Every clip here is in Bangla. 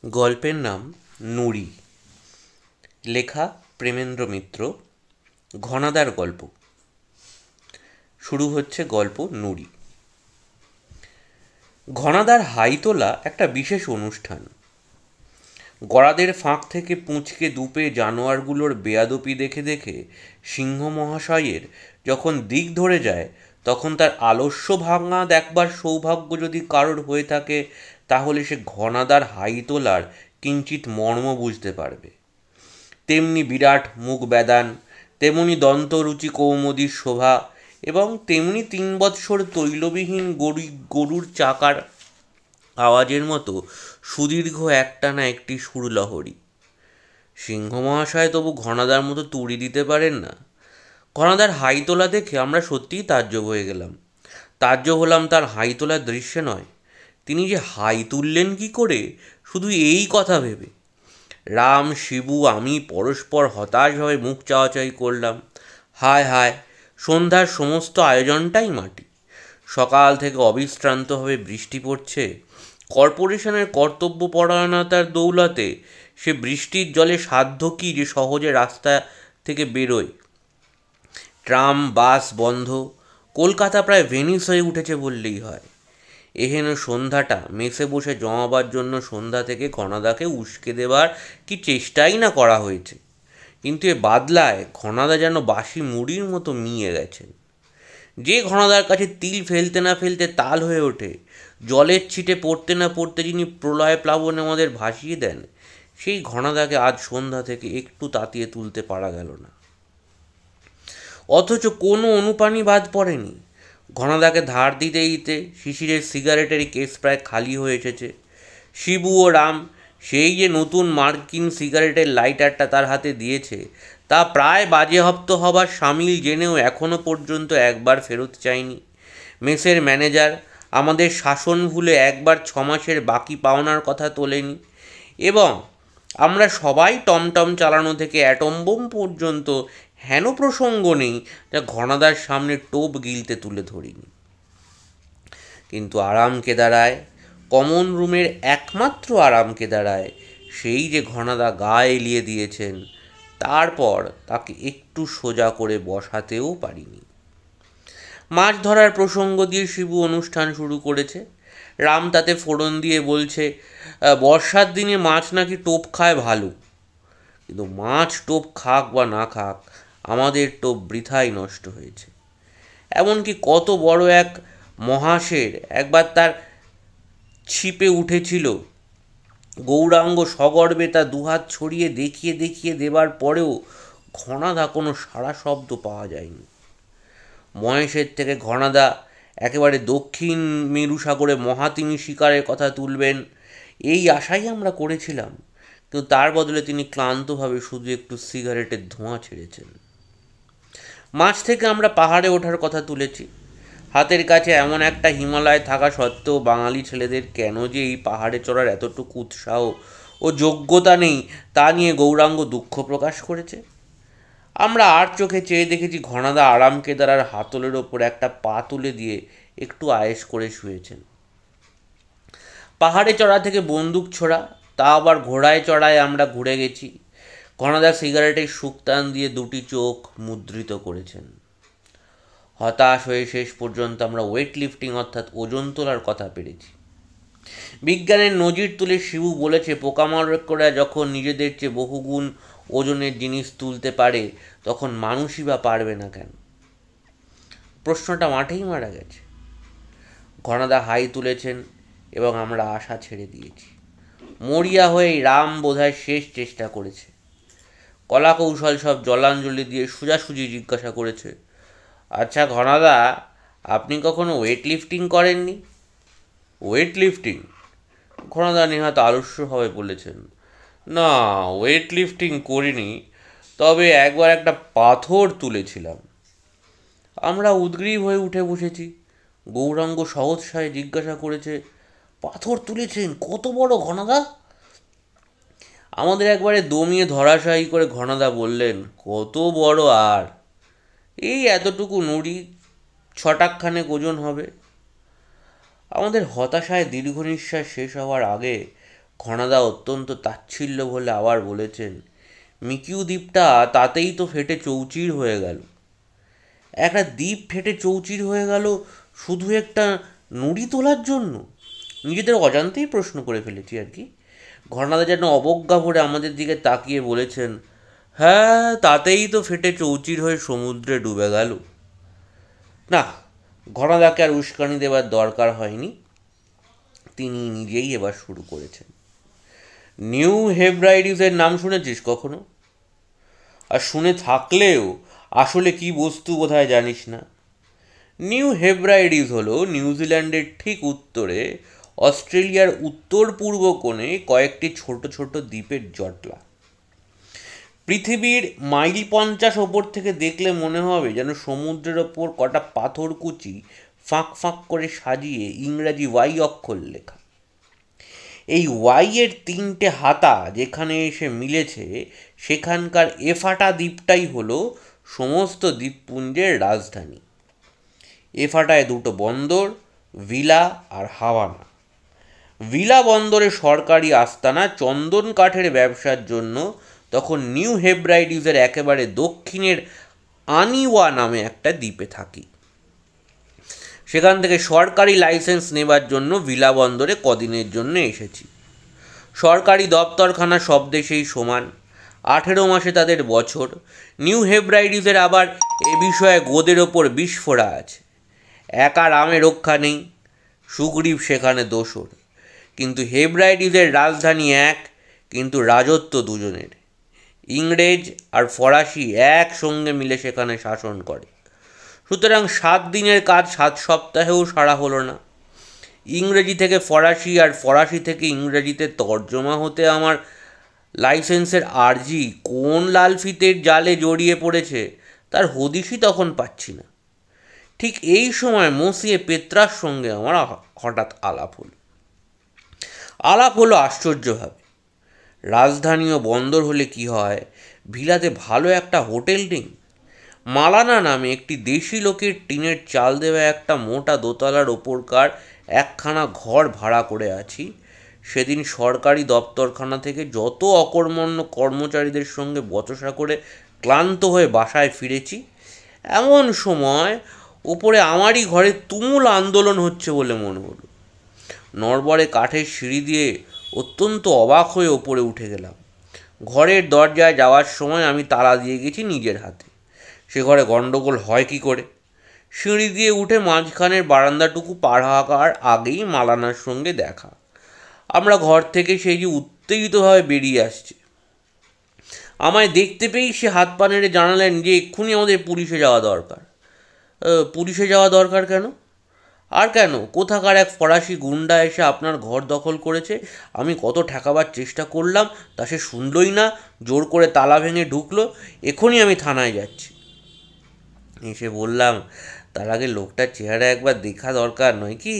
গল্পের নাম নুড়ি। লেখা প্রেমেন্দ্র মিত্র। ঘনাদার গল্প। শুরু হচ্ছে গল্প নুড়ি। ঘনাদার হাই তোলা একটা বিশেষ অনুষ্ঠান। গড়াদের ফাঁক থেকে পুঁচকে দুপে জানোয়ারগুলোর বেয়াদপি দেখে দেখে সিংহ মহাশয়ের যখন দিক ধরে যায়, তখন তার আলস্য ভাঙা দেখবার সৌভাগ্য যদি কারোর হয়ে থাকে, তাহলে সে ঘনাদার হাই তোলার কিঞ্চিত মর্ম বুঝতে পারবে। তেমনি বিরাট মুখ ব্যাদান, তেমনি দন্তরুচি কৌমুদীর শোভা, এবং তেমনি 3 বৎসর তৈলবিহীন গরুর চাকার আওয়াজের মতো সুদীর্ঘ একটানা একটি সুরলহরী। সিংহ মহাশয় তবু ঘনাদার মতো তুড়ি দিতে পারেন না। ঘনাদার হাই তোলা দেখে আমরা সত্যিই তাজ্জব হয়ে গেলাম। তাজ্জব হলাম তার হাই তোলার দৃশ্যে নয়, তিনি যে হাই তুললেন কি করে, শুধু এই কথা ভেবে। রাম, শিবু, আমি পরস্পর হতাশভাবে মুখ চাওয়াচাই করলাম। হায় হায়, সন্ধ্যার সমস্ত আয়োজনটাই মাটি। সকাল থেকে অবিশ্রান্তভাবে বৃষ্টি পড়ছে। কর্পোরেশনের কর্তব্যপরায়ণতার দৌলতে সে বৃষ্টির জলে সাধ্য কি যে সহজে রাস্তা থেকে বেরোয়। ট্রাম, বাস বন্ধ। কলকাতা প্রায় ভেনিস হয়ে উঠেছে বললেই হয়। এহেন সন্ধ্যাটা মেসে বসে জমাবার জন্য সন্ধ্যা থেকে ঘনাদাকে উস্কে দেবার কি চেষ্টাই না করা হয়েছে। কিন্তু এ বাদলায় ঘনাদা যেন বাসি মুড়ির মতো মিয়ে গেছেন। যে ঘনাদার কাছে তিল ফেলতে না ফেলতে তাল হয়ে ওঠে, জলের ছিটে পড়তে না পড়তে যিনি প্রলয় প্লাবনে আমাদের ভাসিয়ে দেন, সেই ঘনাদাকে আজ সন্ধ্যা থেকে একটু তাতিয়ে তুলতে পারা গেল না। অথচ কোনো অনুপানই বাদ পড়েনি। ঘনাদাকে ধার দিতে দিতে শিশিরের সিগারেটের কেস প্রায় খালি হয়ে এসেছে। শিবু ও রাম সেই যে নতুন মার্কিন সিগারেটের লাইটারটা তার হাতে দিয়েছে, তা প্রায় বাজেয়াপ্ত হবার সামিল জেনেও এখনও পর্যন্ত একবার ফেরত চায়নি। মেসের ম্যানেজার আমাদের শাসন ভুলে একবার 6 মাসের বাকি পাওনার কথা তোলেনি, এবং আমরা সবাই টমটম চালানো থেকে অ্যাটম বোম পর্যন্ত হেন প্রসঙ্গ নেই যা ঘনাদার সামনে টোপ গিলতে তুলে ধরিনি। কিন্তু আরামকে দাঁড়ায়, কমন রুমের একমাত্র আরামকে দাঁড়ায়, সেই যে ঘনাদা গা এলিয়ে দিয়েছেন, তারপর তাকে একটু সোজা করে বসাতেও পারিনি। মাছ ধরার প্রসঙ্গ দিয়ে শিবু অনুষ্ঠান শুরু করেছে। রাম তাতে ফোড়ন দিয়ে বলছে, বর্ষার দিনে মাছ নাকি টোপ খায় ভালো। কিন্তু মাছ টোপ খাক বা না খাক, আমাদের টোপ বৃথাই নষ্ট হয়েছে। এমনকি কত বড় এক মহাশের একবার তার ছিপে উঠেছিল, গৌরাঙ্গ সগর্বে তা দুহাত ছড়িয়ে দেখিয়ে দেখিয়ে দেবার পরেও ঘনাদা কোনো সাড়া শব্দ পাওয়া যায়নি। মহেশের থেকে ঘনাদা একেবারে দক্ষিণ মেরু সাগরে মহাতিমি শিকারের কথা তুলবেন, এই আশাই আমরা করেছিলাম। কিন্তু তার বদলে তিনি ক্লান্তভাবে শুধু একটু সিগারেটের ধোঁয়া ছেড়েছেন। মাঝ থেকে আমরা পাহাড়ে ওঠার কথা তুলেছি। হাতের কাছে এমন একটা হিমালয় থাকা সত্ত্বেও বাঙালি ছেলেদের কেন যে এই পাহাড়ে চড়ার এতটুকু উৎসাহ ও যোগ্যতা নেই, তা নিয়ে গৌরাঙ্গ দুঃখ প্রকাশ করেছে। আমরা আর চোখে চেয়ে দেখেছি ঘনাদা আরামকে দাঁড়ার হাতলের ওপর একটা পা তুলে দিয়ে একটু আয়েশ করে শুয়েছেন। পাহাড়ে চড়া থেকে বন্দুক ছোড়া, তা আবার ঘোড়ায় চড়ায় আমরা ঘুরে গেছি। ঘনাদা সিগারেটের শুকতান দিয়ে দুটি চোখ মুদ্রিত করেছেন। হতাশ হয়ে শেষ পর্যন্ত আমরা ওয়েট লিফটিং অর্থাৎ ওজন তোলার কথা পেরেছি। বিজ্ঞানের নজির তুলে শিবু বলেছে, পোকামাকড়রা যখন নিজেদের চেয়ে বহুগুণ ওজনের জিনিস তুলতে পারে, তখন মানুষই বা পারবে না কেন? প্রশ্নটা মাঠেই মারা গেছে। ঘনাদা হাই তুলেছেন এবং আমরা আশা ছেড়ে দিয়েছি। মরিয়া হয়েই রাম বোধহয় শেষ চেষ্টা করেছে। কলা কৌশল সব জলাঞ্জলি দিয়ে সোজাসুজি জিজ্ঞাসা করেছে, আচ্ছা ঘনাদা, আপনি কখনো ওয়েট লিফটিং করেননি? Weight lifting? ঘনাদা নেহাত আলস্যভাবে বলেছেন, না, ওয়েট লিফটিং করিনি, তবে একবার একটা পাথর তুলেছিলাম। আমরা উদগ্রীব হয়ে উঠে বসেছি। গৌরাঙ্গ সহৎসায় জিজ্ঞাসা করেছে, পাথর তুলেছেন? কত বড় ঘনাদা? আমাদের একবারে দমিয়ে ধরাশায়ী করে ঘনাদা বললেন, কত বড় আর, এই এতটুকু নুড়ি, 6 টাকখানেক ওজন হবে। আমাদের হতাশায় দীর্ঘ নিঃশ্বাস শেষ হওয়ার আগে ঘনাদা অত্যন্ত তাচ্ছিল্য বলে আবার বলেছেন, মিকিউ দ্বীপটা তাতেই তো ফেটে চৌচির হয়ে গেল। একটা দ্বীপ ফেটে চৌচির হয়ে গেল শুধু একটা নুড়ি তোলার জন্য? নিজেদের অজান্তেই প্রশ্ন করে ফেলেছি আর কি। ঘনাদা যেন অবজ্ঞা ভরে আমাদের দিকে তাকিয়ে বলেছেন, হ্যাঁ, তাতেই তো ফেটে চৌচির হয়ে সমুদ্রে ডুবে গেল। না, ঘনাদাকে আর উস্কানি দেবার দরকার হয়নি। তিনি নিজেই এবার শুরু করেছেন। নিউ হেব্রাইডিসের নাম শুনেছিস কখনো? আর শুনে থাকলেও আসলে কি বস্তু বোধহয় জানিস না। নিউ হেব্রাইডিস হলো নিউজিল্যান্ডের ঠিক উত্তরে, অস্ট্রেলিয়ার উত্তর পূর্ব কোণে কয়েকটি ছোট ছোট দ্বীপের জটলা। পৃথিবীর মাইল 50 ওপর থেকে দেখলে মনে হবে যেন সমুদ্রের ওপর কটা পাথরকুচি ফাঁক ফাঁক করে সাজিয়ে ইংরাজি ওয়াই অক্ষর লেখা। এই ওয়াইয়ের 3টে হাতা যেখানে এসে মিলেছে, সেখানকার এফাটা দ্বীপটাই হলো সমস্ত দ্বীপপুঞ্জের রাজধানী। এফাটায় 2টো বন্দর, ভিলা আর হাভানা। ভিলা বন্দরে সরকারি আস্তানা চন্দন কাঠের ব্যবসার জন্য তখন নিউ হেব্রাইডিসের একেবারে দক্ষিণের আনিওয়া নামে একটা দ্বীপে থাকি। সেখান থেকে সরকারি লাইসেন্স নেবার জন্য ভিলা বন্দরে কদিনের জন্য এসেছি। সরকারি দপ্তরখানা সব দেশেই সমান, 18 মাসে তাদের বছর। নিউ হেব্রাইডিসের আবার এ বিষয়ে গোদের ওপর বিস্ফোরা আছে। একা রামে রক্ষা নেই, সুগ্রীব সেখানে দোসর। কিন্তু হেব্রাইডিসের রাজধানী এক, কিন্তু রাজত্ব দুজনের। ইংরেজ আর ফরাসি একসঙ্গে মিলে সেখানে শাসন করে। সুতরাং 7 দিনের কাজ 7 সপ্তাহেও সারা হলো না। ইংরেজি থেকে ফরাসি আর ফরাসি থেকে ইংরেজিতে তর্জমা হতে আমার লাইসেন্সের আর্জি কোন লালফিতের জালে জড়িয়ে পড়েছে তার হদিশই তখন পাচ্ছি না। ঠিক এই সময় মসিয়ে পেত্রার সঙ্গে আমার হঠাৎ আলাপ হলো আশ্চর্যভাবে। রাজধানী ও বন্দর হলে কি হয়, ভিলাতে ভালো একটা হোটেল নেই? মালানা নামে একটি দেশি লোকের টিনের চাল দেওয়া একটা মোটা দোতলার ওপরকার একখানা ঘর ভাড়া করে আছি। সেদিন সরকারি দপ্তরখানা থেকে যত অকর্মণ্য কর্মচারীদের সঙ্গে বচসা করে ক্লান্ত হয়ে বাসায় ফিরেছি, এমন সময় ওপরে আমারই ঘরে তুমুল আন্দোলন হচ্ছে বলে মনে হলো। নড়বড়ে কাঠের সিঁড়ি দিয়ে অত্যন্ত অবাক হয়ে ওপরে উঠে গেলাম। ঘরের দরজায় যাওয়ার সময় আমি তালা দিয়ে গেছি নিজের হাতে। সে ঘরে গণ্ডগোল হয় কি করে? সিঁড়ি দিয়ে উঠে মাঝখানের বারান্দাটুকু পার হওয়ার আগেই মালানার সঙ্গে দেখা। আমরা ঘর থেকে সেই যে উত্তেজিতভাবে বেরিয়ে আসছে। আমায় দেখতে পেয়েই সে হাত পা নেড়ে জানালেন যে এক্ষুনি আমাদের পুলিশে যাওয়া দরকার। পুলিশে যাওয়া দরকার কেন? আর কেন, কোথাকার এক ফরাসি গুন্ডা এসে আপনার ঘর দখল করেছে। আমি কত ঠেকাবার চেষ্টা করলাম, তা সে শুনলই না, জোর করে তালা ভেঙে ঢুকলো। এখনই আমি থানায় যাচ্ছি। এসে বললাম, তার আগে লোকটার চেহারা একবার দেখা দরকার নয় কি?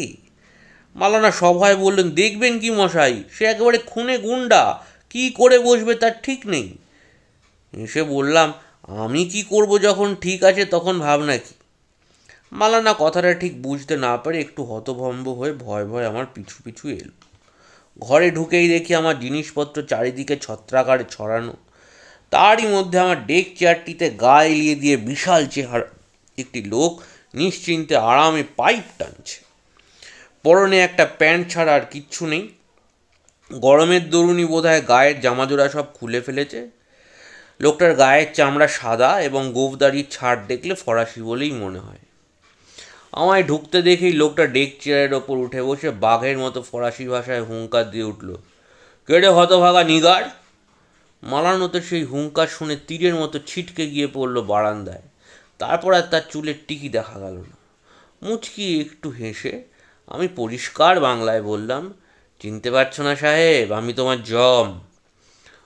মালানা সভায় বললেন, দেখবেন কি মশাই, সে একেবারে খুনে গুন্ডা, কি করে বসবে তার ঠিক নেই। এসে বললাম, আমি কি করব যখন ঠিক আছে তখন ভাবনা কি? মালানা কথাটা ঠিক বুঝতে না পারে একটু হতভম্ব হয়ে ভয় ভয় আমার পিছু পিছু এলো। ঘরে ঢুকেই দেখি আমার জিনিসপত্র চারিদিকে ছত্রাকারে ছড়ানো। তারই মধ্যে আমার ডেক চেয়ারটিতে গা এলিয়ে দিয়ে বিশাল চেহারা একটি লোক নিশ্চিন্তে আরামে পাইপ টানছে। পরনে একটা প্যান্ট ছাড়া আর কিচ্ছু নেই। গরমের দরুনি বোধহয় গায়ের জামাজোড়া সব খুলে ফেলেছে। লোকটার গায়ের চামড়া সাদা এবং গোঁফদাড়ির ছাড় দেখলে ফরাসি বলেই মনে হয়। আমায় ঢুকতে দেখেই লোকটা ডেক চেয়ারের ওপর উঠে বসে বাঘের মতো ফরাসি ভাষায় হুঙ্কার দিয়ে উঠল, কেড়ে হতভাগা নিগার। মালানোতে সেই হুঙ্কার শুনে তীরের মতো ছিটকে গিয়ে পড়ল বারান্দায়। তারপর আর তার চুলের টিকি দেখা গেল না। মুচকি একটু হেসে আমি পরিষ্কার বাংলায় বললাম, চিনতে পারছো না সাহেব, আমি তোমার জম।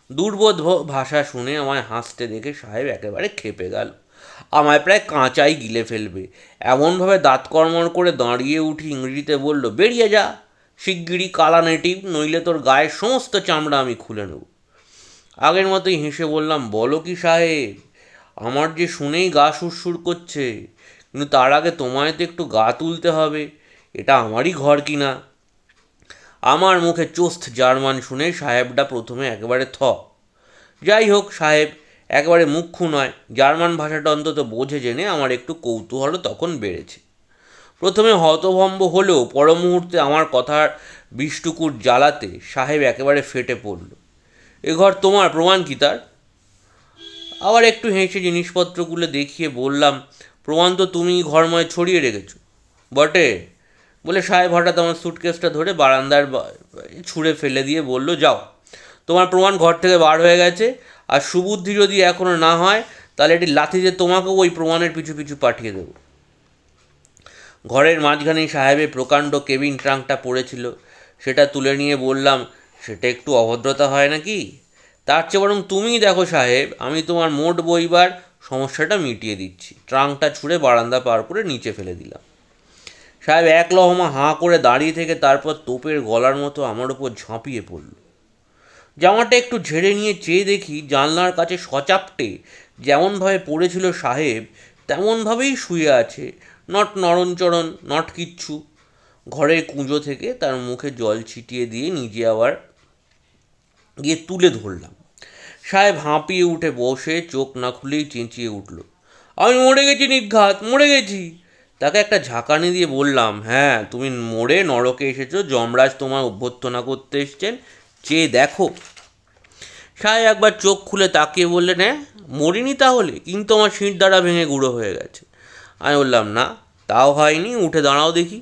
দুর্বোধ ভাষা শুনে আমায় হাসতে দেখে সাহেব একেবারে ক্ষেপে গেল। আমায় প্রায় কাঁচাই গিলে ফেলবে, এমনভাবে দাঁত কর্মর করে দাঁড়িয়ে উঠে ইংরেজিতে বলল, বেরিয়ে যা শিগগিরই কালা নেটিভ, নইলে তোর গায়ের সমস্ত চামড়া আমি খুলে নেব। আগের মতোই হেসে বললাম, বলো কি সাহেব, আমার যে শুনেই গা সুরসুর করছে, কিন্তু তার আগে তোমায় তো একটু গা তুলতে হবে, এটা আমারই ঘর কিনা। আমার মুখে চোস্ত জার্মান শুনে সাহেবটা প্রথমে একেবারে যাই হোক, সাহেব একেবারে মুখ্য নয়, জার্মান ভাষাটা অন্তত বোঝে জেনে আমার একটু কৌতূহলও তখন বেড়েছে। প্রথমে হতভম্ব হলেও পর মুহূর্তে আমার কথার বিষ্টুকুর জ্বালাতে সাহেব একেবারে ফেটে পড়ল। এ ঘর তোমার, প্রমাণ কি তার? আবার একটু হেসে জিনিসপত্রগুলো দেখিয়ে বললাম, প্রমাণ তো তুমি ঘরময় ছড়িয়ে রেখেছ। বটে, বলে সাহেব হঠাৎ আমার সুটকেসটা ধরে বারান্দার ছুঁড়ে ফেলে দিয়ে বলল, যাও, তোমার প্রমাণ ঘর থেকে বার হয়ে গেছে, আর সুবুদ্ধি যদি এখনও না হয় তাহলে এটি লাথিতে তোমাকেও ওই প্রমাণের পিছু পিছু পাঠিয়ে দেব। ঘরের মাঝখানেই সাহেবের প্রকাণ্ড কেবিন ট্রাঙ্কটা পড়েছিল, সেটা তুলে নিয়ে বললাম, সেটা একটু অভদ্রতা হয় নাকি? তার চেয়ে বরং তুমিই দেখো সাহেব, আমি তোমার মোট বইবার সমস্যাটা মিটিয়ে দিচ্ছি। ট্রাঙ্কটা ছুঁড়ে বারান্দা পার করে নিচে ফেলে দিলাম। সাহেব এক লহমা হাঁ করে দাঁড়িয়ে থেকে তারপর তোপের গলার মতো আমার ওপর ঝাঁপিয়ে পড়ল। জামাটা একটু ঝেড়ে নিয়ে চেয়ে দেখি জানলার কাছে সচাপটে যেমনভাবে পড়েছিল সাহেব তেমনভাবেই শুয়ে আছে, নট নরণচরণ, নট কিচ্ছু। ঘরের কুঁজো থেকে তার মুখে জল ছিটিয়ে দিয়ে নিজে আবার গিয়ে তুলে ধরলাম। সাহেব হাঁপিয়ে উঠে বসে চোখ না খুলেই চেঁচিয়ে উঠল, আমি মরে গেছি নির্ঘাত, মরে গেছি। তাকে একটা ঝাঁকানি দিয়ে বললাম, হ্যাঁ, তুমি মরে নরকে এসেছো, যমরাজ তোমার অভ্যর্থনা করতে এসছেন, চেয়ে দেখো। সাহেব একবার চোখ খুলে তাকিয়ে বললেন, হ্যাঁ, মরিনি তাহলে, কিন্তু আমার শির দ্বারা ভেঙে গুঁড়ো হয়ে গেছে। আমি বললাম, না, তাও হয়নি, উঠে দাঁড়াও দেখি।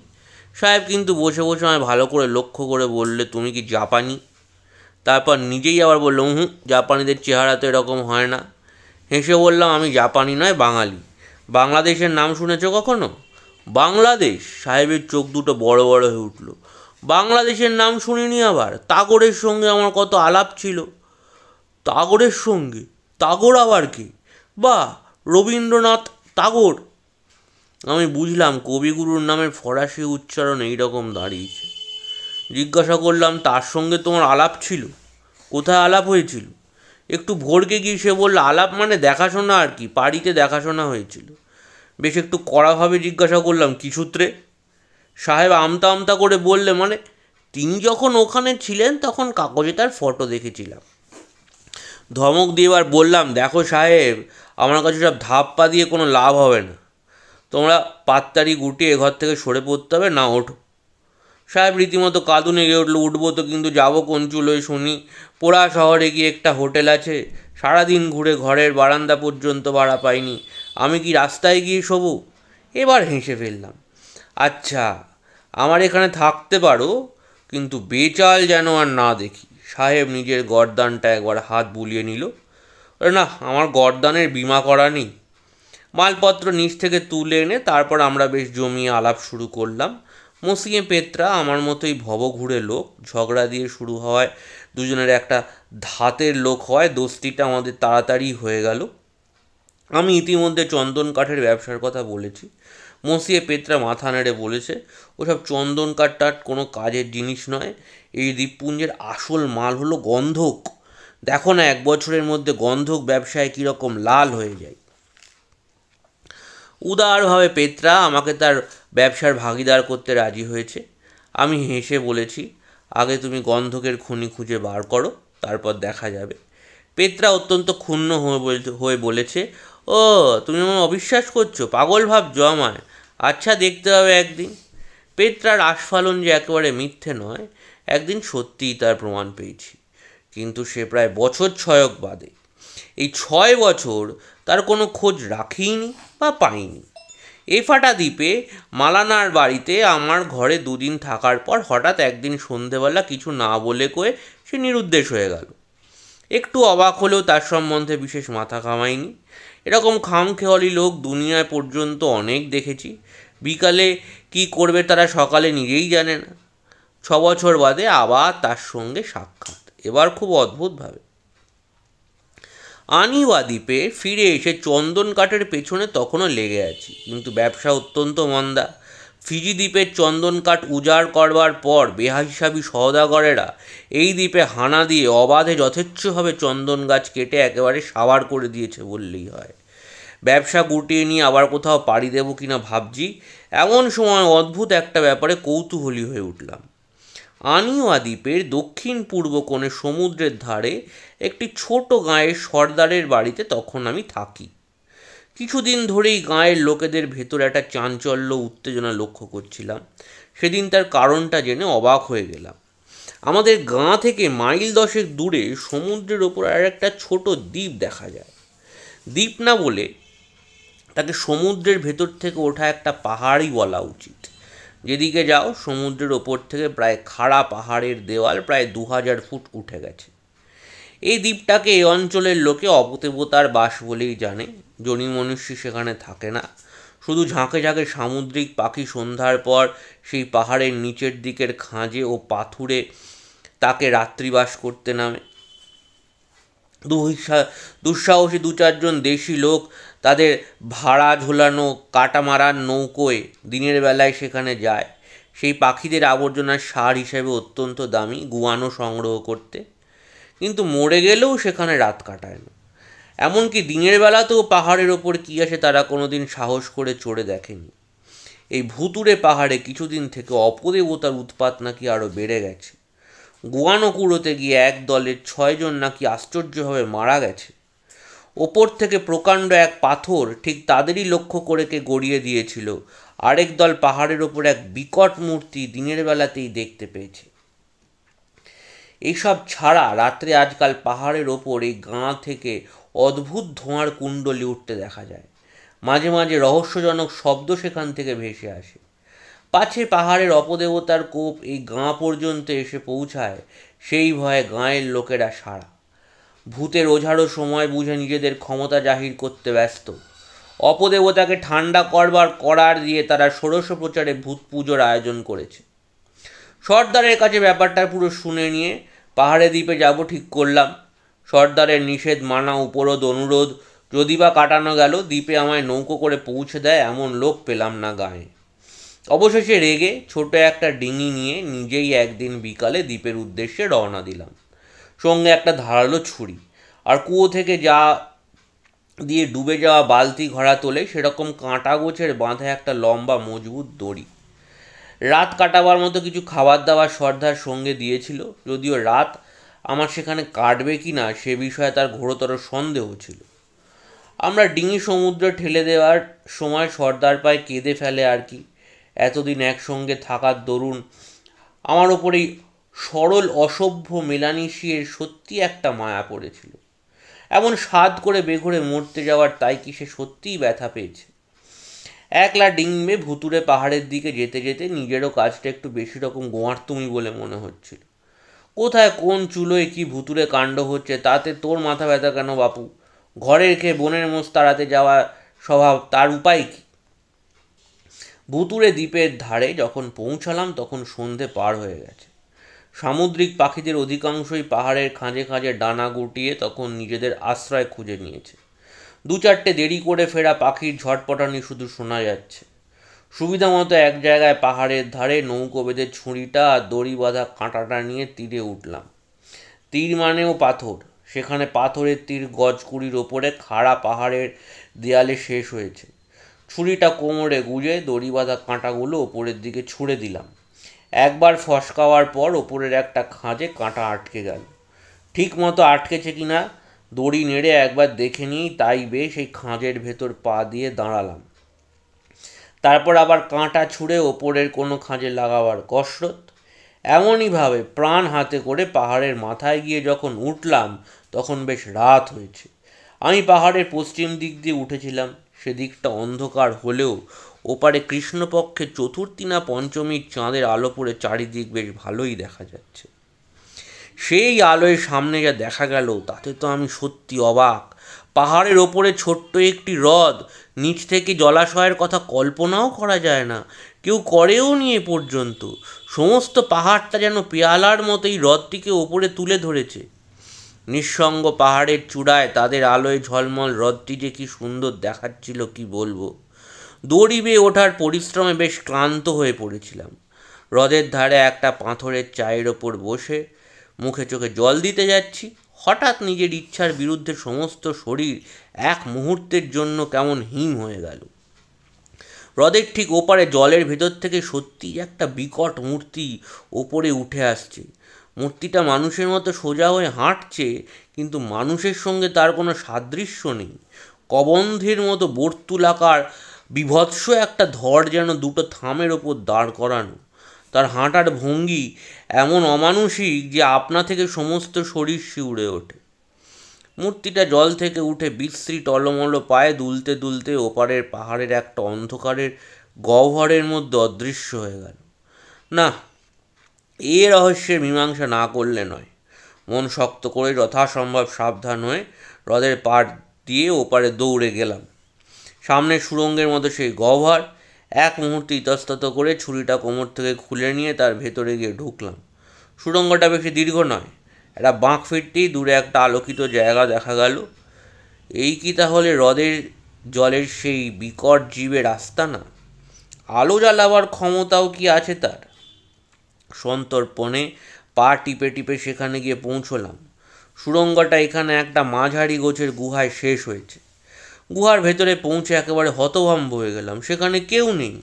সাহেব কিন্তু বসে বসে আমায় ভালো করে লক্ষ্য করে বললে, তুমি কি জাপানি? তারপর নিজেই আবার বলল, জাপানিদের চেহারা তো এরকম হয় না। হেসে বললাম, আমি জাপানি নয়, বাঙালি। বাংলাদেশের নাম শুনেছ কখনো? বাংলাদেশ? সাহেবের চোখ দুটো বড় বড় হয়ে উঠল। বাংলাদেশের নাম শুনিনি আবার? তাগরের সঙ্গে আমার কত আলাপ ছিল। তাগরের সঙ্গে? তাগর আবার কি? বা, রবীন্দ্রনাথ টাগোর। আমি বুঝলাম কবিগুরুর নামের ফরাসি উচ্চারণ এইরকম দাঁড়িয়েছে। জিজ্ঞাসা করলাম, তার সঙ্গে তোমার আলাপ ছিল? কোথায় আলাপ হয়েছিল? একটু ভোরকে গিয়ে সে বলল, আলাপ মানে দেখাশোনা আর কি, বাড়িতে দেখাশোনা হয়েছিল। বেশ একটু কড়াভাবে জিজ্ঞাসা করলাম, কী সূত্রে? সাহেব আমতা আমতা করে বললে, মানে তিনি যখন ওখানে ছিলেন তখন কাগজে তার ফটো দেখেছিলাম। ধমক দিয়ে এবার বললাম, দেখো সাহেব, আমার কাছে সব ধাপ্পা দিয়ে কোনো লাভ হবে না, তোমরা পাত্তারি গুটিয়ে এঘর থেকে সরে পড়তে হবে, না ওঠো। সাহেব রীতিমতো কাঁদুনে গিয়ে উঠলো, উঠবো তো, কিন্তু যাবো কোন চুলোয় শুনি? পোড়া শহরে গিয়ে একটা হোটেল আছে, সারাদিন ঘুরে ঘরের বারান্দা পর্যন্ত ভাড়া পাইনি, আমি কি রাস্তায় গিয়ে শোবো? এবার হেসে ফেললাম। আচ্ছা, আমার এখানে থাকতে পারো, কিন্তু বেচাল যেন আর না দেখি। সাহেব নিজের গরদানটা একবার হাত বুলিয়ে নিল। না, আমার গরদানের বিমা করা নেই। মালপত্র নিচ থেকে তুলে এনে তারপর আমরা বেশ জমিয়ে আলাপ শুরু করলাম। মসিয়ে পেত্রা আমার মতোই ভবঘুরে লোক, ঝগড়া দিয়ে শুরু হওয়ায় দুজনের একটা ধাতের লোক হওয়ায় দোস্তিটা আমাদের তাড়াতাড়ি হয়ে গেল। আমি ইতিমধ্যে চন্দন কাঠের ব্যবসার কথা বলেছি। মসিয়ে পেত্রা মাথা নেড়ে বলেছে, ওসব চন্দন কাঠটাট কোনো কাজের জিনিস নয়, এই দ্বীপপুঞ্জের আসল মাল হলো গন্ধক। দেখো না, 1 বছরের মধ্যে গন্ধক ব্যবসায় কীরকম লাল হয়ে যায়। উদারভাবে পেত্রা আমাকে তার ব্যবসার ভাগিদার করতে রাজি হয়েছে। আমি হেসে বলেছি, আগে তুমি গন্ধকের খনি খুঁজে বার করো, তারপর দেখা যাবে। পেত্রা অত্যন্ত ক্ষুণ্ণ হয়ে বলেছে, ও, তুমি আমার অবিশ্বাস করছো, পাগল ভাবছো আমায়? আচ্ছা, দেখতে হবে একদিন। পেত্রার আস্ফালন যে একেবারে মিথ্যে নয়, একদিন সত্যিই তার প্রমাণ পেয়েছি, কিন্তু সে প্রায় বছর 6 বাদে। এই 6 বছর তার কোনো খোঁজ রাখিনি বা পাইনি। এফাটা দ্বীপে মালানার বাড়িতে আমার ঘরে 2 দিন থাকার পর হঠাৎ একদিন সন্ধেবেলা কিছু না বলে কয়ে সে নিরুদ্দেশ হয়ে গেল। একটু অবাক হলেও তার সম্বন্ধে বিশেষ মাথা ঘামাইনি। এরকম খামখেয়ালি লোক দুনিয়ায় পর্যন্ত অনেক দেখেছি। বিকালে কি করবে তারা সকালে নিজেই জানে না। 6 বছর বাদে আবার তার সঙ্গে সাক্ষাৎ, এবার খুব অদ্ভুতভাবে। আনিওয়া দ্বীপে ফিরে এসে চন্দন কাঠের পেছনে তখনও লেগে আছি, কিন্তু ব্যবসা অত্যন্ত মন্দা। ফিজি দ্বীপের চন্দন কাঠ উজাড় করবার পর বেহিসাবি সওদাগরেরা এই দ্বীপে হানা দিয়ে অবাধে যথেচ্ছভাবে চন্দন গাছ কেটে একেবারে সাবার করে দিয়েছে বললেই হয়। ব্যবসা গুটিয়ে নিয়ে আবার কোথাও পাড়ি দেবো কিনা ভাবছি, এমন সময় অদ্ভুত একটা ব্যাপারে কৌতূহলী হয়ে উঠলাম। আনিওয়া দ্বীপের দক্ষিণ পূর্ব কোণে সমুদ্রের ধারে একটি ছোট গাঁয়ের সর্দারের বাড়িতে তখন আমি থাকি। কিছুদিন ধরেই গাঁয়ের লোকেদের ভেতর একটা চাঞ্চল্য উত্তেজনা লক্ষ্য করছিলাম। সেদিন তার কারণটা জেনে অবাক হয়ে গেলাম। আমাদের গাঁ থেকে মাইল 10 দূরে সমুদ্রের ওপর আর একটা ছোট দ্বীপ দেখা যায়। দ্বীপ না বলে তাকে সমুদ্রের ভেতর থেকে ওঠা একটা পাহাড়ই বলা উচিত। যেদিকে যাও সমুদ্রের ওপর থেকে প্রায় খাড়া পাহাড়ের দেওয়াল প্রায় 2000 ফুট উঠে গেছে। এই দ্বীপটাকে এই অঞ্চলের লোকে অপদেবতার বাস বলেই জানে। জনি মনুষ্য সেখানে থাকে না, শুধু ঝাঁকে ঝাঁকে সামুদ্রিক পাখি সন্ধ্যার পর সেই পাহাড়ের নিচের দিকের খাঁজে ও পাথুরে তাকে রাত্রিবাস করতে নামে। দুঃসাহসী 2-4 দেশি লোক তাদের ভাড়া ঝোলানো কাটামারার নৌকোয় দিনের বেলায় সেখানে যায় সেই পাখিদের আবর্জনার সার হিসেবে অত্যন্ত দামি গুয়ানো সংগ্রহ করতে। কিন্তু মরে গেলেও সেখানে রাত কাটায় না। এমনকি দিনের বেলাতেও পাহাড়ের ওপর কী আসে তারা কোনোদিন সাহস করে চড়ে দেখেনি। এই ভুতুড়ে পাহাড়ে কিছুদিন থেকে অপদেবতার উৎপাত নাকি আরও বেড়ে গেছে। গুয়ানো কুড়োতে গিয়ে এক দলের 6 জন নাকি আশ্চর্যভাবে মারা গেছে। ওপর থেকে প্রকাণ্ড এক পাথর ঠিক তাদেরই লক্ষ্য করে কে গড়িয়ে দিয়েছিল। আরেক দল পাহাড়ের ওপর এক বিকট মূর্তি দিনের বেলাতেই দেখতে পেয়েছে। এইসব ছাড়া রাত্রে আজকাল পাহাড়ের ওপর এই গাঁ থেকে অদ্ভুত ধোঁয়ার কুণ্ডলি উঠতে দেখা যায়। মাঝে মাঝে রহস্যজনক শব্দ সেখান থেকে ভেসে আসে। পাছে পাহাড়ের অপদেবতার কোপ এই গাঁ পর্যন্ত এসে পৌঁছায়, সেই ভয়ে গাঁয়ের লোকেরা সারা। ভূতের ওঝারও সময় বুঝে নিজেদের ক্ষমতা জাহির করতে ব্যস্ত। অপদেবতাকে ঠান্ডা করার দিয়ে তারা ষোড়শ প্রচারে ভূত পুজোর আয়োজন করেছে। সর্দারের কাছে ব্যাপারটা পুরো শুনে নিয়ে পাহাড়ে দ্বীপে যাব ঠিক করলাম। সর্দারের নিষেধ মানা, উপরোধ, অনুরোধ যদি বা কাটানো গেল, দ্বীপে আমায় নৌকো করে পৌঁছে দেয় এমন লোক পেলাম না গায়ে। অবশেষে রেগে ছোট একটা ডিঙি নিয়ে নিজেই একদিন বিকালে দ্বীপের উদ্দেশ্যে রওনা দিলাম। সঙ্গে একটা ধারালো ছুরি আর কুয়ো থেকে যা দিয়ে ডুবে যাওয়া বালতি ঘোড়া তোলে সেরকম কাঁটা গোছের বাঁধা একটা লম্বা মজবুত দড়ি। রাত কাটাবার মতো কিছু খাবার দাবার সর্দার সঙ্গে দিয়েছিল, যদিও রাত আমার সেখানে কাটবে কি না সে বিষয়ে তার ঘোরতর সন্দেহ ছিল। আমরা ডিঙি সমুদ্রে ঠেলে দেওয়ার সময় সর্দার পায়ে কেঁদে ফেলে আর কি। এতদিন একসঙ্গে থাকার দরুন আমার ওপর এই সরল অসভ্য মেলানিশিয়ের সত্যি একটা মায়া পড়েছিল। এমন স্বাদ করে বেঘরে মরতে যাওয়ার তাই কি সে সত্যিই ব্যথা পেয়েছে। একলা ডিঙবে ভুতুরে পাহাড়ের দিকে যেতে যেতে নিজেরও কাজটা একটু বেশি রকম গোয়ার্তুমি বলে মনে হচ্ছিল। কোথায় কোন চুলোয় কি ভুতুরে কাণ্ড হচ্ছে তাতে তোর মাথা ব্যথা কেন বাপু? ঘরের খেয়ে বনের মোষ তাড়াতে যাওয়া স্বভাব, তার উপায় কি? ভুতুরে দ্বীপের ধারে যখন পৌঁছালাম তখন সন্ধে পার হয়ে গেছে। সামুদ্রিক পাখিদের অধিকাংশই পাহাড়ের খাঁজে খাঁজে ডানা গুটিয়ে তখন নিজেদের আশ্রয় খুঁজে নিয়েছে। 2-4টে দেরি করে ফেরা পাখির ঝটপটানি শুধু শোনা যাচ্ছে। সুবিধা মতো এক জায়গায় পাহাড়ের ধারে নৌকো বেঁধে ছুরিটা আর দড়ি বাঁধা কাঁটাটা নিয়ে তীরে উঠলাম। তীর মানেও পাথর। সেখানে পাথরের তীর গজ 20 ওপরে খাড়া পাহাড়ের দেয়ালে শেষ হয়েছে। ছুরিটা কোমরে গুঁজে দড়ি বাঁধা কাঁটাগুলো ওপরের দিকে ছুঁড়ে দিলাম। একবার ফসকাওয়ার পর ওপরের একটা খাঁজে কাঁটা আটকে গেল। ঠিক মতো আটকেছে কিনা দড়ি নেড়ে একবার দেখে নিই, তাই বেশ সেই খাঁজের ভেতর পা দিয়ে দাঁড়ালাম। তারপর আবার কাঁটা ছুঁড়ে ওপরের কোনো খাঁজে লাগাবার কসরত। এমনইভাবে প্রাণ হাতে করে পাহাড়ের মাথায় গিয়ে যখন উঠলাম তখন বেশ রাত হয়েছে। আমি পাহাড়ের পশ্চিম দিক দিয়ে উঠেছিলাম। সেদিকটা অন্ধকার হলেও ওপারে কৃষ্ণপক্ষের চতুর্থী না পঞ্চমীর চাঁদের আলো পড়ে চারিদিক বেশ ভালোই দেখা যাচ্ছে। সেই আলোয় সামনে যা দেখা গেল তাতে তো আমি সত্যি অবাক। পাহাড়ের ওপরে ছোট্ট একটি হ্রদ, নিচ থেকে জলাশয়ের কথা কল্পনাও করা যায় না, কেউ করেও নি এ পর্যন্ত। সমস্ত পাহাড়টা যেন পেয়ালার মতোই হ্রদটিকে ওপরে তুলে ধরেছে। নিঃসঙ্গ পাহাড়ের চূড়ায় তাদের আলোয় ঝলমল হ্রদটি যে কি সুন্দর দেখাচ্ছিল কি বলবো। দড়ি বেয়ে ওঠার পরিশ্রমে বেশ ক্লান্ত হয়ে পড়েছিলাম। হ্রদের ধারে একটা পাথরের চায়ের ওপর বসে মুখে চোখে জল দিতে যাচ্ছি, হঠাৎ নিজের ইচ্ছার বিরুদ্ধে সমস্ত শরীর এক মুহূর্তের জন্য কেমন হিম হয়ে গেল। হ্রদের ঠিক ওপারে জলের ভেতর থেকে সত্যিই একটা বিকট মূর্তি ওপরে উঠে আসছে। মূর্তিটা মানুষের মতো সোজা হয়ে হাঁটছে, কিন্তু মানুষের সঙ্গে তার কোনো সাদৃশ্য নেই। কবন্ধের মতো বর্তুলাকার বীভৎস একটা ধর যেন দুটো থামের ওপর দাঁড় করানো। তার হাঁটার ভঙ্গি এমন অমানুষিক যে আপনা থেকে সমস্ত শরীর শিউরে ওঠে। মূর্তিটা জল থেকে উঠে বিশ্রী টলমল পায়ে দুলতে দুলতে ওপারের পাহাড়ের একটা অন্ধকারের গহ্বরের মধ্যে অদৃশ্য হয়ে গেল। না, এ রহস্যের মীমাংসা না করলে নয়। মন শক্ত করে যথাসম্ভব সাবধান হয়ে হ্রদের পাড় দিয়ে ওপারে দৌড়ে গেলাম। সামনে সুড়ঙ্গের মতো সেই গহ্বর। এক মুহূর্তে ইতস্তত করে ছুরিটা কোমর থেকে খুলে নিয়ে তার ভেতরে গিয়ে ঢুকলাম। সুড়ঙ্গটা বেশি দীর্ঘ নয়, একটা বাঁক ফিরতেই দূরে একটা আলোকিত জায়গা দেখা গেল। এই কি তাহলে হ্রদের জলের সেই বিকট জীবের আস্তানা? আলো জ্বালাবার ক্ষমতাও কি আছে তার? সন্তর্পণে পা টিপে টিপে সেখানে গিয়ে পৌঁছলাম। সুড়ঙ্গটা এখানে একটা মাঝারি গোছের গুহায় শেষ হয়েছে। গুহার ভেতরে পৌঁছে একেবারে হতভম্ব হয়ে গেলাম। সেখানে কেউ নেই,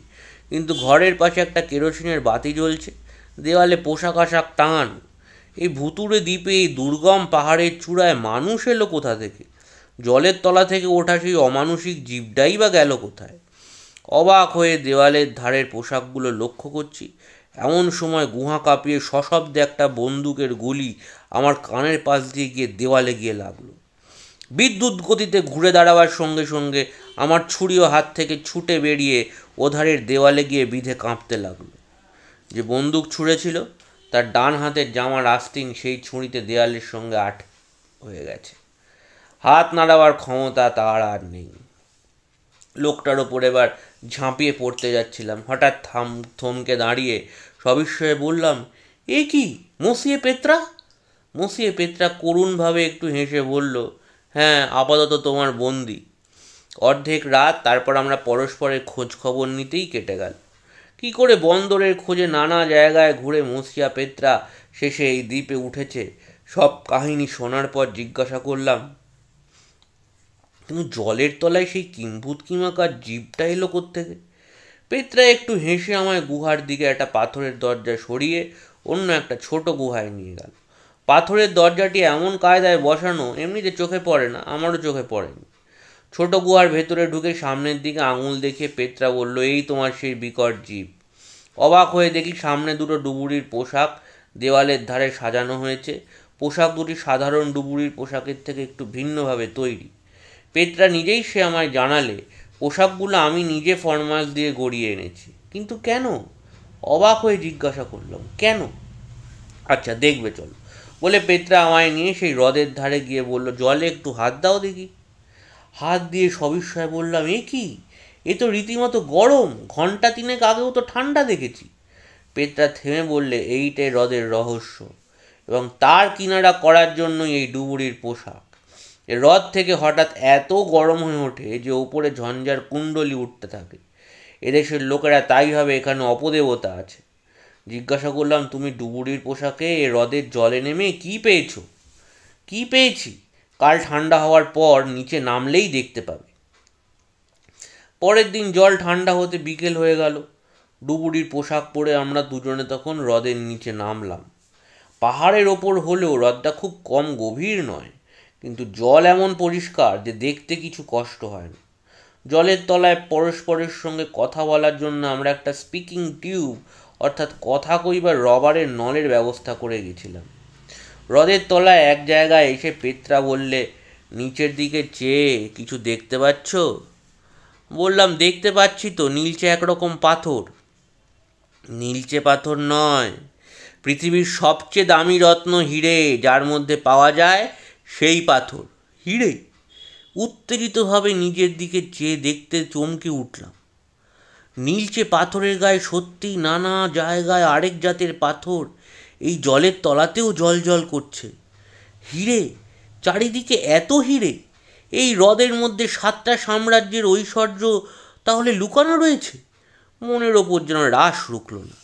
কিন্তু ঘরের পাশে একটা কেরোসিনের বাতি জ্বলছে, দেওয়ালে পোশাক আশাক টাঙানো। এই ভুতুড়ে দ্বীপে, এই দুর্গম পাহাড়ের চূড়ায় মানুষ এলো কোথা থেকে? জলের তলা থেকে ওঠা সেই অমানুষিক জীবটাই বা গেল কোথায়? অবাক হয়ে দেওয়ালের ধারের পোশাকগুলো লক্ষ্য করছি। এমন সময় গুহা কাঁপিয়ে সশব্দে একটা বন্দুকের গুলি আমার কানের পাশ দিয়ে গিয়ে দেওয়ালে গিয়ে লাগলো। বিদ্যুৎ গতিতে ঘুরে দাঁড়াবার সঙ্গে সঙ্গে আমার ছুরিও হাত থেকে ছুটে বেরিয়ে ওধারের দেওয়ালে গিয়ে বিঁধে কাঁপতে লাগলো। যে বন্দুক ছুঁড়েছিল তার ডান হাতের জামার আস্তিন সেই ছুরিতে দেওয়ালের সঙ্গে আট হয়ে গেছে। হাত নাড়াবার ক্ষমতা তার আর নেই। লোকটার ওপর এবার ঝাঁপিয়ে পড়তে যাচ্ছিলাম, হঠাৎ থমকে দাঁড়িয়ে সবিস্ময়ে বললাম, এ কি মসিয়ে পেত্রা? মসিয়ে পেত্রা করুণভাবে একটু হেসে বলল, হ্যাঁ, আপাতত তোমার বন্দি। অর্ধেক রাত তারপর আমরা পরস্পরের খোঁজ খবর নিতেই কেটে গেল। কি করে বন্দরের খোঁজে নানা জায়গায় ঘুরে মসিয়া পেত্রা শেষে এই দ্বীপে উঠেছে, সব কাহিনী শোনার পর জিজ্ঞাসা করলাম, কিন্তু জলের তলায় সেই কিম্ভূত কিমাকার জীবটা এলো কোত্থেকে? পেত্রা একটু হেসে আমায় গুহার দিকে একটা পাথরের দরজা সরিয়ে অন্য একটা ছোট গুহায় নিয়ে গেল। পাথরের দরজাটি এমন কায়দায় বসানো, এমনিতে চোখে পড়ে না, আমারও চোখে পড়েনি। ছোট গুহার ভেতরে ঢুকে সামনের দিকে আঙুল দেখিয়ে পেত্রা বলল, এই তোমার সেই বিকট জীব। অবাক হয়ে দেখি সামনে দুটো ডুবুরির পোশাক দেওয়ালের ধারে সাজানো হয়েছে। পোশাক দুটি সাধারণ ডুবুরির পোশাকের থেকে একটু ভিন্নভাবে তৈরি। পেত্রা নিজেই সে আমায় জানালে পোশাকগুলো আমি নিজে ফরমাস দিয়ে গড়িয়ে এনেছি। কিন্তু কেন? অবাক হয়ে জিজ্ঞাসা করলাম, কেন? আচ্ছা, দেখবে চলো বলে পেত্রা আমায় নিয়ে সেই হ্রদের ধারে গিয়ে বলল, জলে একটু হাত দাও দেখি। হাত দিয়ে সবিস্ময়ে বললাম, এ কি, এ তো রীতিমতো গরম, ঘন্টা তিনেক আগেও তো ঠান্ডা দেখেছি। পেত্রা থেমে বললে, এইটাই হ্রদের রহস্য, এবং তার কিনারা করার জন্যই এই ডুবুরির পোশাক। হ্রদ থেকে হঠাৎ এত গরম হয়ে ওঠে যে ওপরে ঝঞ্ঝার কুণ্ডলি উঠতে থাকে। এদেশের লোকেরা তাই ভাবে এখানে অপদেবতা আছে। জিজ্ঞাসা করলাম, তুমি ডুবুরির পোশাকে এ হ্রদের জলে নেমে কি পেয়েছো? কি পেয়েছি কাল ঠান্ডা হওয়ার পর নিচে নামলেই দেখতে পাবে। পরের দিন জল ঠান্ডা হতে বিকেল হয়ে গেল। ডুবুরির পোশাক পরে আমরা দুজনে তখন হ্রদের নিচে নামলাম। পাহাড়ের ওপর হলেও হ্রদটা খুব কম গভীর নয়, কিন্তু জল এমন পরিষ্কার যে দেখতে কিছু কষ্ট হয় না। জলের তলায় পরস্পরের সঙ্গে কথা বলার জন্য আমরা একটা স্পিকিং টিউব, অর্থাৎ কথা কইবার রবারের নলের ব্যবস্থা করে গেছিলাম। হ্রদের তলায় এক জায়গায় এসে পেত্রা বললে, নিচের দিকে চেয়ে কিছু দেখতে পাচ্ছ? বললাম, দেখতে পাচ্ছি তো, নীলচে একরকম পাথর। নীলচে পাথর নয়, পৃথিবীর সবচেয়ে দামি রত্ন হিরে যার মধ্যে পাওয়া যায় সেই পাথর। হিরে? উত্তেজিতভাবে নিজের দিকে চেয়ে দেখতে চমকে উঠলাম। নীলচে পাথরের গায়ে সত্যিই নানা জায়গায় আরেক জাতের পাথর এই জলের তলাতেও জল করছে। হিরে, চারিদিকে এত হিরে! এই হ্রদের মধ্যে 7টা সাম্রাজ্যের ঐশ্বর্য তাহলে লুকানো রয়েছে। মনের ওপর যেন রাশ রুখল না।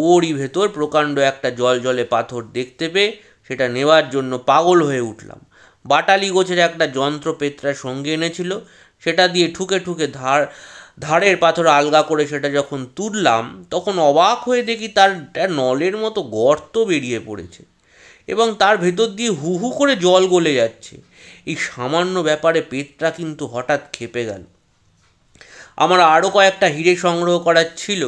ওরই ভেতর প্রকাণ্ড একটা জলে পাথর দেখতে পেয়ে সেটা নেওয়ার জন্য পাগল হয়ে উঠলাম। বাটালি গোছের একটা যন্ত্র পেত্রা সঙ্গে এনেছিল, সেটা দিয়ে ঠুকে ঠুকে ধারের পাথর আলগা করে সেটা যখন তুললাম তখন অবাক হয়ে দেখি তার নলের মতো গর্ত বেরিয়ে পড়েছে এবং তার ভেতর দিয়ে হু হু করে জল গলে যাচ্ছে। এই সামান্য ব্যাপারে পেটটা কিন্তু হঠাৎ ক্ষেপে গেল। আমার আরও কয়েকটা হিরে সংগ্রহ করার ছিল,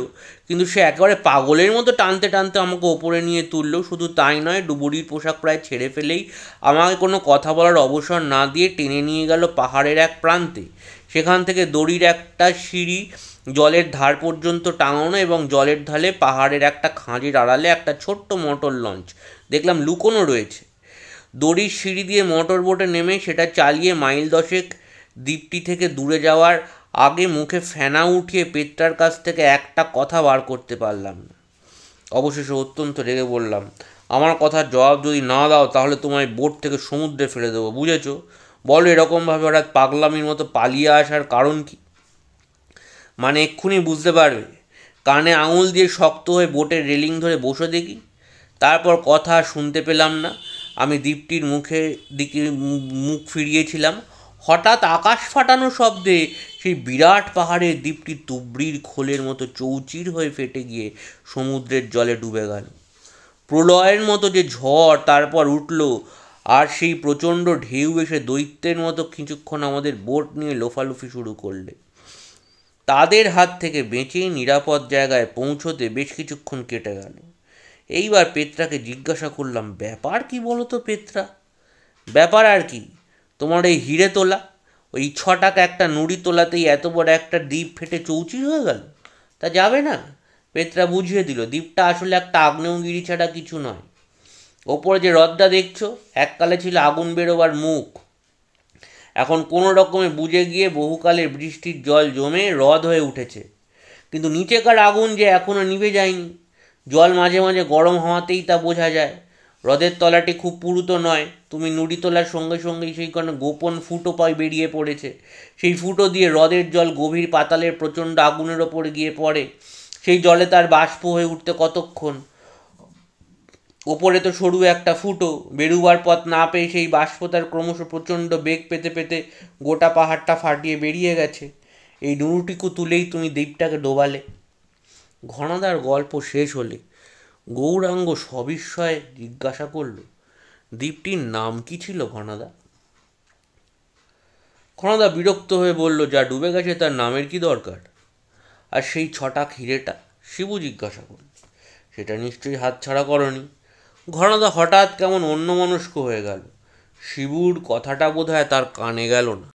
কিন্তু সে একেবারে পাগলের মতো টানতে টানতে আমাকে ওপরে নিয়ে তুলল। শুধু তাই নয়, ডুবুরির পোশাক প্রায় ছেড়ে ফেলেই আমাকে কোনো কথা বলার অবসর না দিয়ে টেনে নিয়ে গেল পাহাড়ের এক প্রান্তে। সেখান থেকে দড়ির একটা সিঁড়ি জলের ধার পর্যন্ত টাঙানো এবং জলের ধারে পাহাড়ের একটা খাঁজের আড়ালে একটা ছোট্ট মোটর লঞ্চ দেখলাম লুকোনো রয়েছে। দড়ির সিঁড়ি দিয়ে মোটর বোটে নেমে সেটা চালিয়ে মাইল দশেক দ্বীপটি থেকে দূরে যাওয়ার আগে মুখে ফেনা উঠিয়ে পেটটার কাছ থেকে একটা কথা বার করতে পারলাম না। অবশেষে অত্যন্ত রেগে বললাম, আমার কথার জবাব যদি না দাও তাহলে তোমায় বোট থেকে সমুদ্রে ফেলে দেবো, বুঝেছো? বলো, এরকমভাবে হঠাৎ পাগলামির মতো পালিয়ে আসার কারণ কি? মানে এক্ষুনি বুঝতে পারবে। কানে আঙুল দিয়ে শক্ত হয়ে বোটের রেলিং ধরে বসে দেখি। তারপর কথা শুনতে পেলাম না। আমি দ্বীপটির দিকে মুখ ফিরিয়েছিলাম। হঠাৎ আকাশ ফাটানো শব্দে সেই বিরাট পাহাড়ের দ্বীপটি তুবড়ির খোলের মতো চৌচির হয়ে ফেটে গিয়ে সমুদ্রের জলে ডুবে গেল। প্রলয়ের মতো যে ঝড় তারপর উঠল, আর সেই প্রচণ্ড ঢেউ এসে দৈত্যের মতো কিছুক্ষণ আমাদের বোট নিয়ে লোফালুফি শুরু করলে। তাদের হাত থেকে বেঁচে নিরাপদ জায়গায় পৌঁছতে বেশ কিছুক্ষণ কেটে গেল। এইবার পেত্রাকে জিজ্ঞাসা করলাম, ব্যাপার কি বলো তো পেত্রা? ব্যাপার আর কি, তোমার এই হিরে তোলা, ওই 6 টাকা একটা নুড়ি তোলাতেই এত বড় একটা দ্বীপ ফেটে চৌচির হয়ে গেল? তা যাবে না? পেত্রা বুঝিয়ে দিল, দ্বীপটা আসলে একটা আগ্নেয়গিরি ছাড়া কিছু নয়। ওপরে যে হ্রদটা দেখছো, এককালে ছিল আগুন বেরোবার মুখ। এখন কোনো রকমে বুঝে গিয়ে বহুকালের বৃষ্টির জল জমে হ্রদ হয়ে উঠেছে, কিন্তু নিচেকার আগুন যে এখনও নিভে যায়নি। জল মাঝে মাঝে গরম হওয়াতেই তা বোঝা যায়। হ্রদের তলাটি খুব পুরুতো নয়। তুমি নুড়ি তোলার সঙ্গে সঙ্গেই সেই কোনো গোপন ফুটো বেরিয়ে পড়েছে। সেই ফুটো দিয়ে হ্রদের জল গভীর পাতালের প্রচণ্ড আগুনের ওপরে গিয়ে পড়ে। সেই জলে তার বাষ্প হয়ে উঠতে কতক্ষণ। ওপরে তো সরু একটা ফুটো, বেরুবার পথ না পেয়ে সেই বাষ্প তার ক্রমশ প্রচণ্ড বেগ পেতে পেতে গোটা পাহাড়টা ফাটিয়ে বেরিয়ে গেছে। এই নুড়ুটিকু তুলেই তুমি দ্বীপটাকে ডোবালে। ঘনাদার গল্প শেষ হলে গৌরাঙ্গ সবিস্ময়ে জিজ্ঞাসা করল, দ্বীপটির নাম কি ছিল ঘনাদা? ঘনাদা বিরক্ত হয়ে বলল, যা ডুবে গেছে তার নামের কি দরকার? আর সেই 6 টাকা হিরেটা? শিবু জিজ্ঞাসা করল। সেটা নিশ্চয়ই হাতছাড়া করনি। ঘনাদা হঠাৎ কেমন অন্যমনস্ক হয়ে গেল। শিবুর কথাটা বোধহয় তার কানে গেল না।